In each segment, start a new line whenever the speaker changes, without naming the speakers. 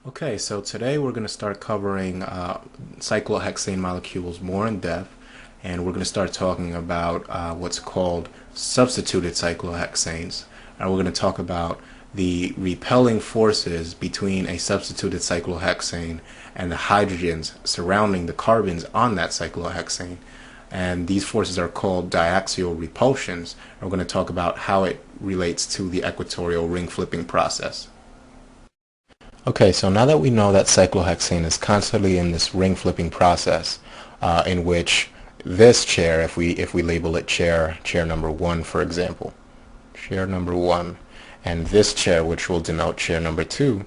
Okay, so today we're going to start covering cyclohexane molecules more in depth, and we're going to start talking about what's called substituted cyclohexanes. And we're going to talk about the repelling forces between a substituted cyclohexane and the hydrogens surrounding the carbons on that cyclohexane. And these forces are called diaxial repulsions. And we're going to talk about how it relates to the equatorial ring flipping process. Okay, so now that we know that cyclohexane is constantly in this ring flipping process, in which this chair, if we label it chair number 1, for example, chair number 1, and this chair, which will denote chair number 2.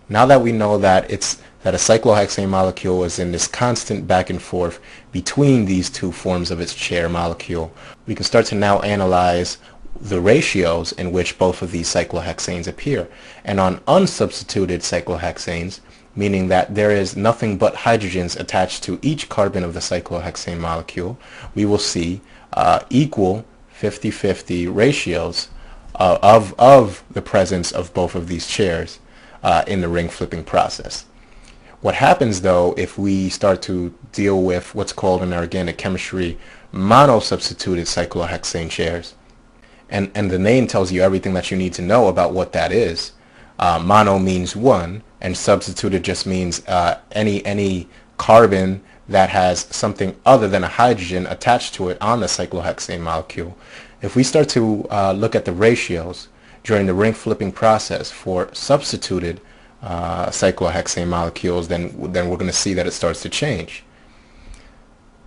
Now that we know that a cyclohexane molecule is in this constant back and forth between these two forms of its chair molecule, we can start to now analyze the ratios in which both of these cyclohexanes appear. And on unsubstituted cyclohexanes, meaning that there is nothing but hydrogens attached to each carbon of the cyclohexane molecule, we will see equal 50-50 ratios of the presence of both of these chairs in the ring flipping process. What happens though if we start to deal with what's called in organic chemistry monosubstituted cyclohexane chairs? And the name tells you everything that you need to know about what that is. Mono means one, and substituted just means any carbon that has something other than a hydrogen attached to it on the cyclohexane molecule. If we start to look at the ratios during the ring flipping process for substituted cyclohexane molecules, then we're going to see that it starts to change.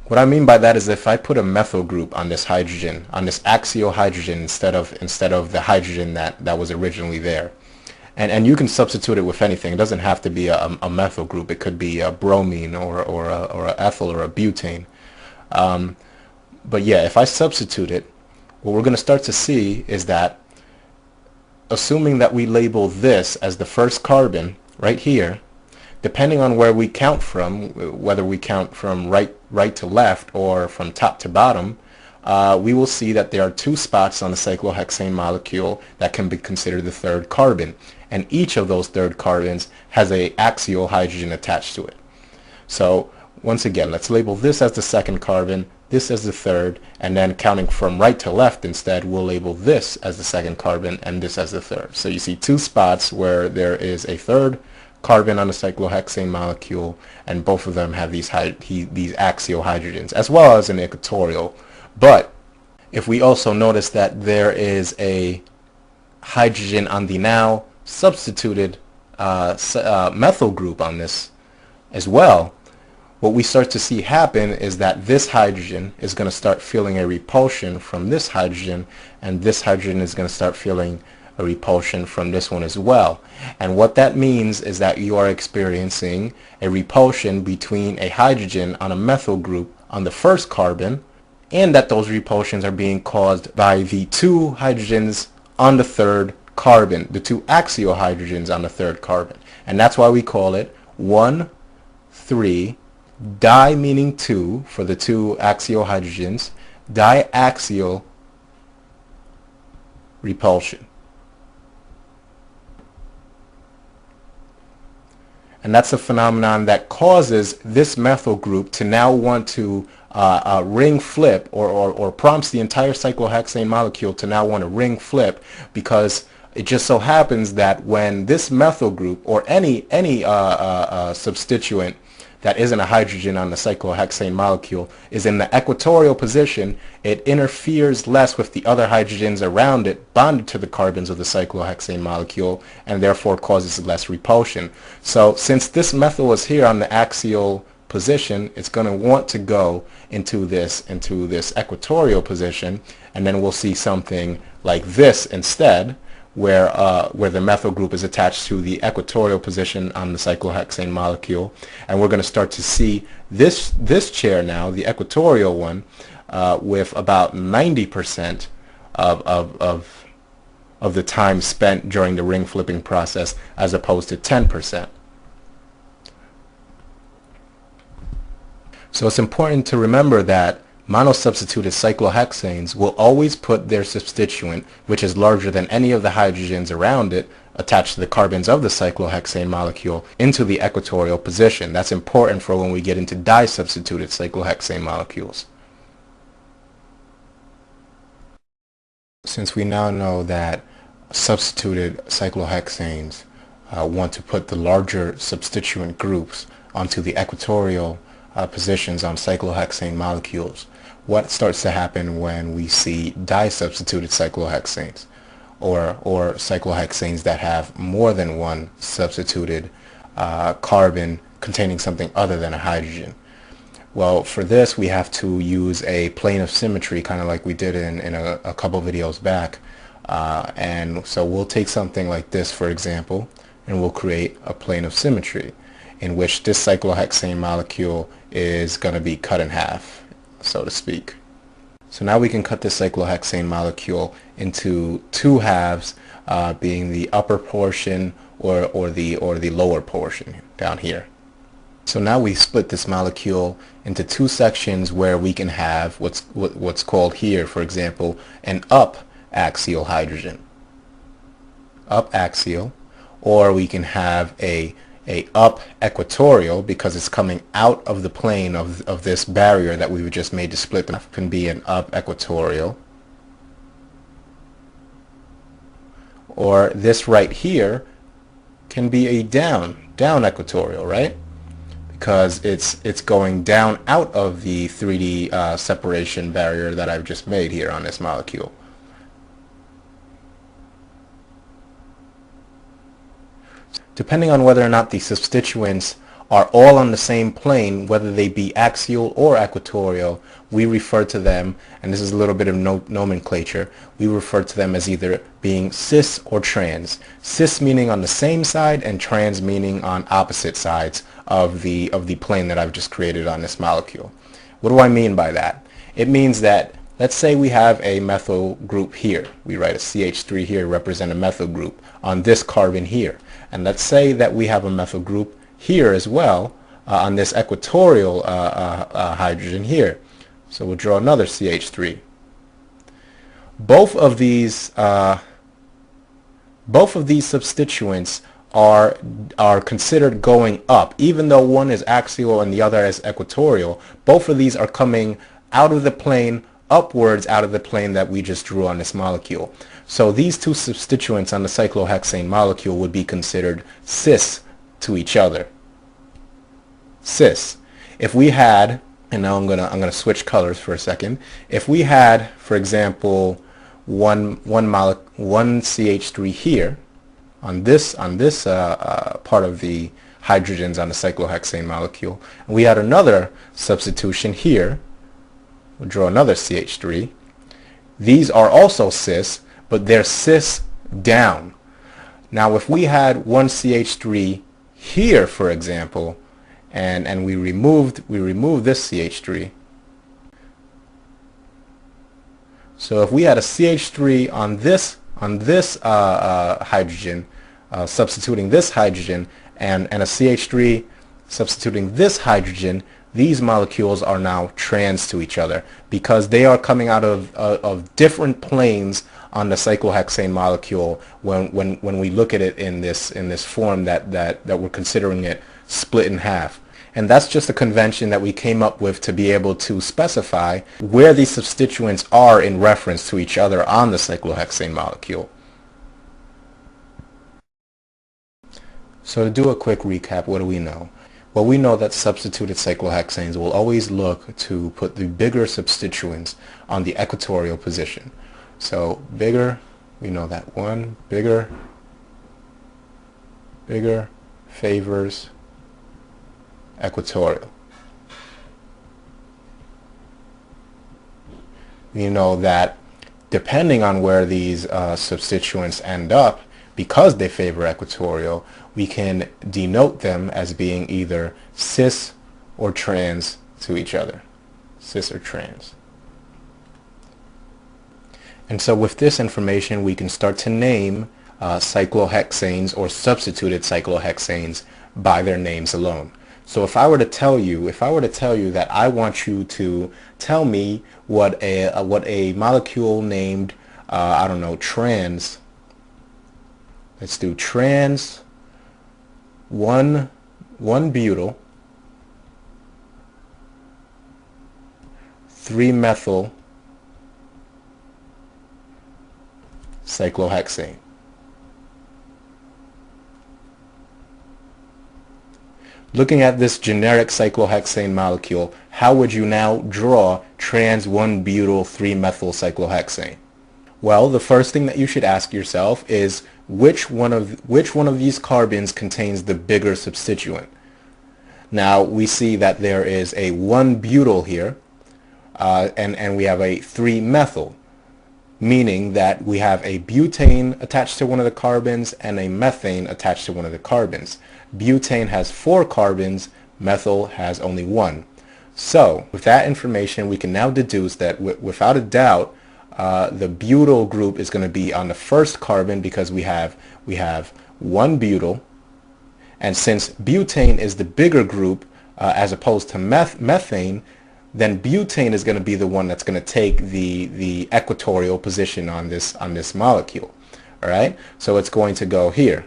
What I mean by that is if I put a methyl group on this hydrogen, on this axial hydrogen instead of the hydrogen that was originally there, and you can substitute it with anything. It doesn't have to be a methyl group. It could be a bromine or a ethyl or a butane. But yeah, if I substitute it, what we're going to start to see is that, assuming that we label this as the first carbon right here, depending on where we count from, whether we count from right to left or from top to bottom, we will see that there are two spots on the cyclohexane molecule that can be considered the third carbon. And each of those third carbons has an axial hydrogen attached to it. So once again, let's label this as the second carbon, this as the third, and then counting from right to left instead, we'll label this as the second carbon and this as the third. So you see two spots where there is a third carbon on the cyclohexane molecule, and both of them have these axial hydrogens, as well as an equatorial. But if we also notice that there is a hydrogen on the now substituted methyl group on this as well, what we start to see happen is that this hydrogen is going to start feeling a repulsion from this hydrogen, and this hydrogen is going to start feeling a repulsion from this one as well. And what that means is that you are experiencing a repulsion between a hydrogen on a methyl group on the first carbon, and that those repulsions are being caused by the two hydrogens on the third carbon, the two axial hydrogens on the third carbon. And that's why we call it 1,3, di meaning 2 for the two axial hydrogens, diaxial repulsion. And that's a phenomenon that causes this methyl group to now want to ring flip, or prompts the entire cyclohexane molecule to now want to ring flip, because it just so happens that when this methyl group or any substituent that isn't a hydrogen on the cyclohexane molecule is in the equatorial position, it interferes less with the other hydrogens around it bonded to the carbons of the cyclohexane molecule, and therefore causes less repulsion. So since this methyl is here on the axial position, it's going to want to go into this equatorial position, and then we'll see something like this instead, where the methyl group is attached to the equatorial position on the cyclohexane molecule, and we're going to start to see this chair now, the equatorial one, with about 90% of the time spent during the ring flipping process, as opposed to 10%. So it's important to remember that Monosubstituted cyclohexanes will always put their substituent, which is larger than any of the hydrogens around it, attached to the carbons of the cyclohexane molecule, into the equatorial position. That's important for when we get into disubstituted cyclohexane molecules. Since we now know that substituted cyclohexanes want to put the larger substituent groups onto the equatorial positions on cyclohexane molecules, what starts to happen when we see disubstituted cyclohexanes, or cyclohexanes that have more than one substituted carbon containing something other than a hydrogen? Well, for this we have to use a plane of symmetry, kind of like we did in a couple videos back. And so we'll take something like this, for example, and we'll create a plane of symmetry in which this cyclohexane molecule is going to be cut in half, so to speak. So now we can cut this cyclohexane molecule into two halves, being the upper portion or the lower portion down here. So now we split this molecule into two sections where we can have what's called here, for example, an up axial hydrogen. Up axial, or we can have a up equatorial, because it's coming out of the plane of this barrier that we just made to split them. Can be an up equatorial, or this right here can be a down equatorial, right? Because it's going down out of the 3D separation barrier that I've just made here on this molecule. Depending on whether or not the substituents are all on the same plane, whether they be axial or equatorial, we refer to them, and this is a little bit of nomenclature, we refer to them as either being cis or trans. Cis meaning on the same side, and trans meaning on opposite sides of the plane that I've just created on this molecule. What do I mean by that? It means that, let's say we have a methyl group here. We write a CH3 here, represent a methyl group on this carbon here. And let's say that we have a methyl group here as well on this equatorial hydrogen here. So we'll draw another CH3. Both of these substituents are considered going up, even though one is axial and the other is equatorial. Both of these are coming out of the plane, upwards out of the plane that we just drew on this molecule. So these two substituents on the cyclohexane molecule would be considered cis to each other. Cis. If we had, and now I'm gonna switch colors for a second. If we had, for example, one CH3 here on this part of the hydrogens on the cyclohexane molecule, and we had another substitution here, we'll draw another CH3. These are also cis, but they're cis down. Now if we had one CH3 here, for example, and we removed this CH3. So if we had a CH3 on this hydrogen, substituting this hydrogen, and a CH3 substituting this hydrogen, these molecules are now trans to each other because they are coming out of different planes on the cyclohexane molecule when we look at it in this form that we're considering it split in half. And that's just a convention that we came up with to be able to specify where these substituents are in reference to each other on the cyclohexane molecule. So to do a quick recap, what do we know? Well, we know that substituted cyclohexanes will always look to put the bigger substituents on the equatorial position. So bigger, we know that one, bigger favors equatorial. We know that depending on where these substituents end up, because they favor equatorial, we can denote them as being either cis or trans to each other. Cis or trans. And so with this information, we can start to name cyclohexanes or substituted cyclohexanes by their names alone. So if I were to tell you that I want you to tell me what a molecule named I don't know, trans, let's do trans 1,1-butyl 3-methyl cyclohexane. Looking at this generic cyclohexane molecule, how would you now draw trans 1-butyl 3-methyl cyclohexane? Well, the first thing that you should ask yourself is which one of these carbons contains the bigger substituent. Now we see that there is a 1-butyl here, and we have a 3-methyl, meaning that we have a butane attached to one of the carbons and a methane attached to one of the carbons. Butane has 4 carbons, methyl has only 1. So with that information, we can now deduce that without a doubt, the butyl group is going to be on the first carbon, because we have 1-butyl, and since butane is the bigger group as opposed to methane, then butane is going to be the one that's going to take the equatorial position on this molecule. All right, so it's going to go here,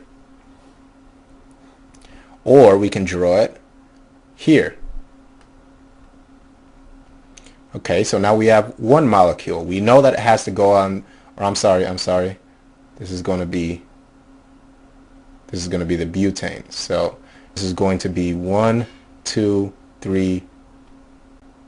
or we can draw it here. Okay, so now we have one molecule. We know that it has to go on, or I'm sorry. This is going to be the butane. So this is going to be 1, 2, 3,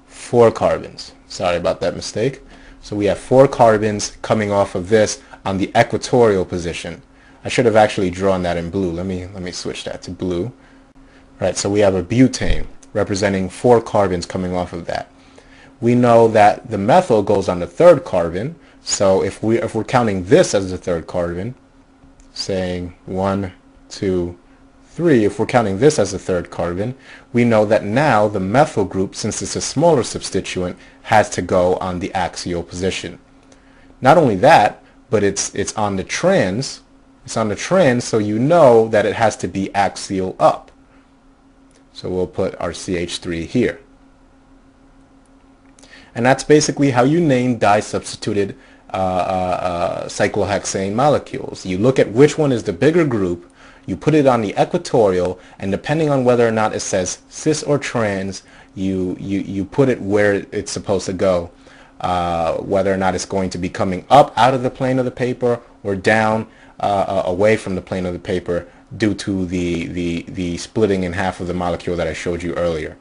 4 carbons. Sorry about that mistake. So we have 4 carbons coming off of this on the equatorial position. I should have actually drawn that in blue. Let me switch that to blue. All right, so we have a butane representing 4 carbons coming off of that. We know that the methyl goes on the third carbon, so if we're counting this as the third carbon, saying 1, 2, 3, if we're counting this as the third carbon, we know that now the methyl group, since it's a smaller substituent, has to go on the axial position. Not only that, but it's on the trans. It's on the trans, so you know that it has to be axial up. So we'll put our CH3 here. And that's basically how you name disubstituted cyclohexane molecules. You look at which one is the bigger group, you put it on the equatorial, and depending on whether or not it says cis or trans, you put it where it's supposed to go, whether or not it's going to be coming up out of the plane of the paper or down away from the plane of the paper, due to the splitting in half of the molecule that I showed you earlier.